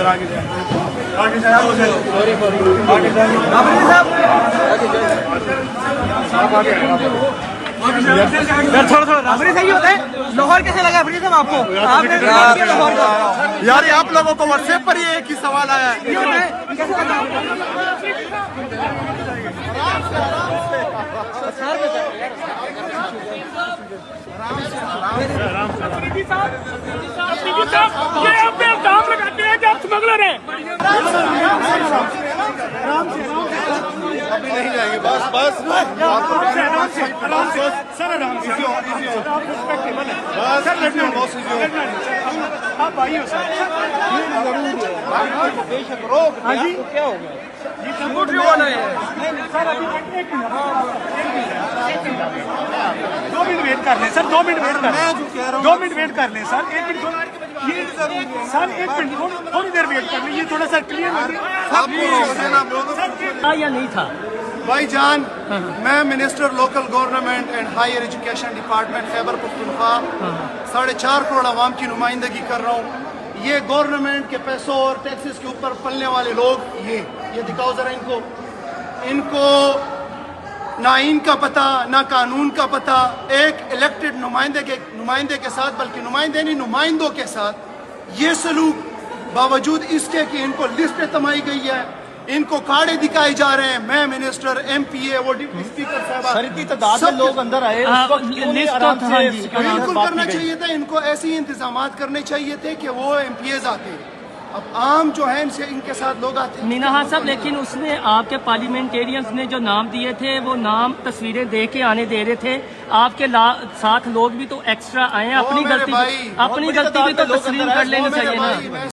उधर आगे जाए थोड़ा राबरी सही होता है। लाहौर कैसे लगा अफरीदी साहब आपको? आपने लाहौर का यार आप लोगों को व्हाट्सएप पर ही एक ही सवाल आया है। ये अपने इल्जाम लगाते हैं कि आप स्मगलर हैं। अभी नहीं जाएंगे, बस बस सर आराम से आप आइए सर। बेशक रोक क्या हो गया? सर अभी 2 मिनट वेट कर लें सर, 2 मिनट वेट कर लें, 2 मिनट वेट कर लें सर, 1 मिनट ये सर 1 मिनट थोड़ी देर वेट कर लें, ये थोड़ा सा क्लियर या नहीं था भाईजान। मैं minister local government and higher education department Khyber Pakhtunkhwa 4.5 crore आवाम की नुमाइंदगी कर रहा हूँ। ये गवर्नमेंट के पैसों और टैक्सेस के ऊपर पलने वाले लोग ये दिखाओ जरा इनको ना इनका पता ना कानून का पता। एक इलेक्टेड नुमाइंदे के साथ, बल्कि नुमाइंदे नहीं नुमाइंदों के साथ ये सलूक, बावजूद इसके कि इनको लिस्ट तमाई गई है, इनको कार्ड दिखाए जा रहे हैं। मैं मिनिस्टर MPA वो डिप्टी स्पीकर साहब इतनी तादाद में लोग अंदर आए, बिल्कुल करना चाहिए था। इनको ऐसे ही इंतजाम करने चाहिए थे कि वो MPAs आते। अब आम जो है इनके साथ लोग आते। मीना खान साहब, लेकिन उसने आपके पार्लियामेंटेरियंस ने जो नाम दिए थे वो नाम तस्वीरें दे के आने दे रहे थे। आपके साथ लोग भी तो एक्स्ट्रा आए हैं। अपनी गलती भी तो तस्लीम कर लेनी चाहिए ना।